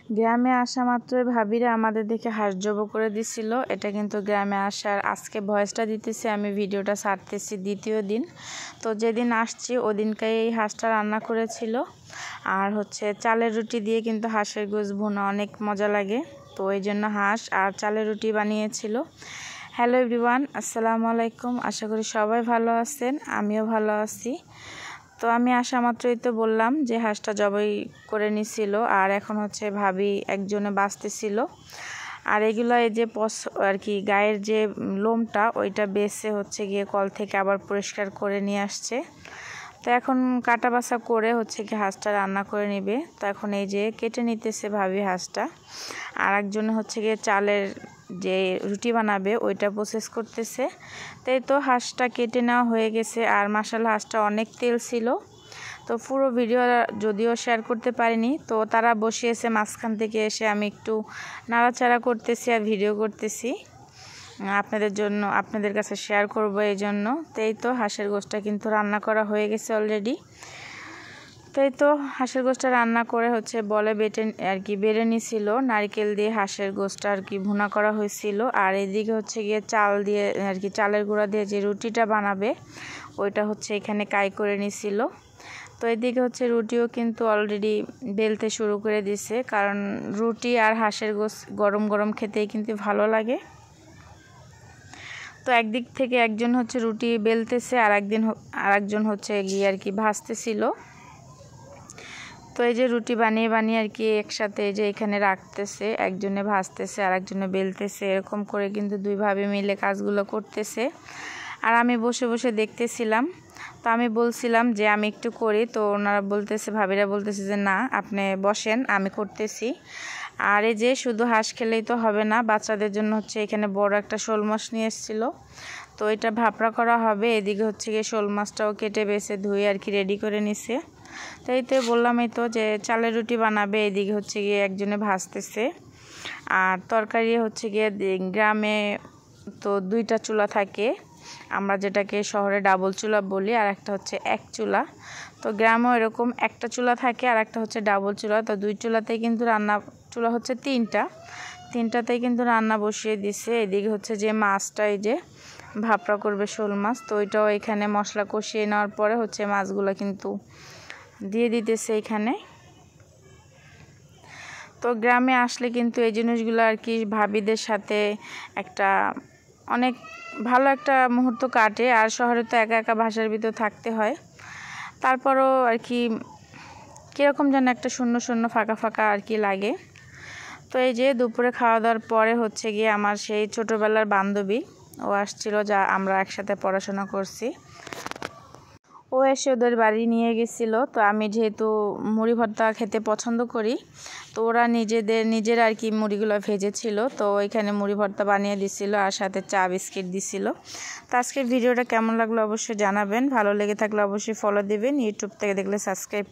গ্রামে আসা মাত্রই ভাবিরা আমাদের দেখে হাঁস জব করে দিছিল। এটা কিন্তু গ্রামে আসার আজকে ভয়েসটা দিতেছি, আমি ভিডিওটা ছাড়তেছি দ্বিতীয় দিন। তো যেদিন আসছি ওদিনকাই এই হাঁসটা রান্না করেছিল। আর হচ্ছে চালের রুটি দিয়ে কিন্তু হাঁসের গোশ ভুনা অনেক মজা লাগে, তো এই জন্য হাঁস আর চালের রুটি বানিয়েছিল। হ্যালো এভরিওয়ান, আসসালামু আলাইকুম। আশা করি সবাই ভালো আছেন, আমিও ভালো আছি। তো আমি আসা মাত্রই তো বললাম যে হাঁসটা জবাই করে নিছিল, আর এখন হচ্ছে ভাবি একজনে বাঁচতেছিল। আর এগুলো এই যে আর কি গায়ের যে লোমটা ওইটা বেছে হচ্ছে গিয়ে কল থেকে আবার পরিষ্কার করে নিয়ে আসছে। তো এখন কাটা বাছা করে হচ্ছে কি হাঁসটা রান্না করে নেবে। তো এখন এই যে কেটে নিতেছে ভাবি হাঁসটা, আর একজনে হচ্ছে গিয়ে চালের যে রুটি বানাবে ওইটা প্রসেস করতেছে। তাই তো হাঁসটা কেটে নেওয়া হয়ে গেছে, আর মাশাআল্লাহ হাঁসটা অনেক তেল ছিল। তো পুরো ভিডিও যদিও শেয়ার করতে পারিনি, তো তারা বসিয়েছে, মাঝখান থেকে এসে আমি একটু নাড়াচাড়া করতেছি আর ভিডিও করতেছি আপনাদের জন্য, আপনাদের কাছে শেয়ার করব এই জন্য। তাই তো হাঁসের গোশটা কিন্তু রান্না করা হয়ে গেছে অলরেডি। তাই তো হাঁসের গোশটা রান্না করে হচ্ছে বলে বেটে আর কি বেড়ে নিছিল, নারকেল দিয়ে হাঁসের গোশটা আর কি ভুনা করা হয়েছিল। আর এদিকে হচ্ছে গিয়ে চাল দিয়ে আর কি চালের গুঁড়া দিয়ে যে রুটিটা বানাবে ওইটা হচ্ছে এখানে কাই করে নিছিল। তো এদিকে হচ্ছে রুটিও কিন্তু অলরেডি বেলতে শুরু করে দিছে, কারণ রুটি আর হাঁসের গোশ গরম গরম খেতেই কিন্তু ভালো লাগে। তো একদিক থেকে একজন হচ্ছে রুটি বেলতেছে, আর একজন হচ্ছে গিয়ে আর কি ভাজতেছিল। তো এই যে রুটি বানিয়ে বানিয়ে আর কি একসাথে এই যে এখানে রাখতেছে, একজনে ভাজতেছে আর একজনে বেলতেছে, এরকম করে কিন্তু দুই ভাবে মিলে কাজগুলো করতেছে। আর আমি বসে বসে দেখতেছিলাম। তো আমি বলছিলাম যে আমি একটু করি, তো ওনারা বলতেছে, ভাবিরা বলতেছে যে না আপনি বসেন আমি করতেছি। আর এই যে শুধু হাঁস খেলেই তো হবে না, বাচ্চাদের জন্য হচ্ছে এখানে বড় একটা শোল মাছ নিয়ে এসেছিল, তো এটা ভাপড়া করা হবে। এদিকে হচ্ছে গিয়ে শোল মাছটাও কেটে বেছে ধুয়ে আর কি রেডি করে নিছে। তো এই তো বললামই তো যে চালের রুটি বানাবে, এদিকে হচ্ছে গিয়ে একজনে ভাজতেছে। আর তরকারি হচ্ছে গিয়ে গ্রামে তো দুইটা চুলা থাকে, আমরা যেটাকে শহরে ডাবল চুলা বলি, আর একটা হচ্ছে এক চুলা। তো গ্রামেও এরকম একটা চুলা থাকে আর একটা হচ্ছে ডাবল চুলা। তো দুই চুলাতেই কিন্তু রান্না, চুলা হচ্ছে তিনটাতেই কিন্তু রান্না বসিয়ে দিছে। এদিকে হচ্ছে যে মাছটা এই যে ভাপড়া করবে শোল মাছ, তো ওইটাও এখানে মশলা কষিয়ে নেওয়ার পরে হচ্ছে মাছগুলো কিন্তু দিয়ে দিতেছে এখানে। তো গ্রামে আসলে কিন্তু এই জিনিসগুলো আর কি ভাবিদের সাথে একটা অনেক ভালো একটা মুহূর্ত কাটে। আর শহরে তো একা একা বাসার ভিতর থাকতে হয়, তারপরও আর কি কীরকম যেন একটা শূন্য শূন্য ফাঁকা ফাঁকা আর কি লাগে। তো এই যে দুপুরে খাওয়া দাওয়ার পরে হচ্ছে গিয়ে আমার সেই ছোটোবেলার বান্ধবী ও আসছিল, যা আমরা একসাথে পড়াশোনা করছি, ও এসে ওদের বাড়ি নিয়ে গেছিলো। তো আমি যেহেতু মুড়ি ভর্তা খেতে পছন্দ করি, তো ওরা নিজের আর কি মুড়িগুলো ভেজেছিল, তো ওইখানে মুড়ি ভর্তা বানিয়ে দিছিল আর সাথে চা বিস্কিট দিছিল। তো আজকের ভিডিওটা কেমন লাগলো অবশ্যই জানাবেন, ভালো লেগে থাকলে অবশ্যই ফলো দিবেন, ইউটিউব থেকে দেখলে সাবস্ক্রাইব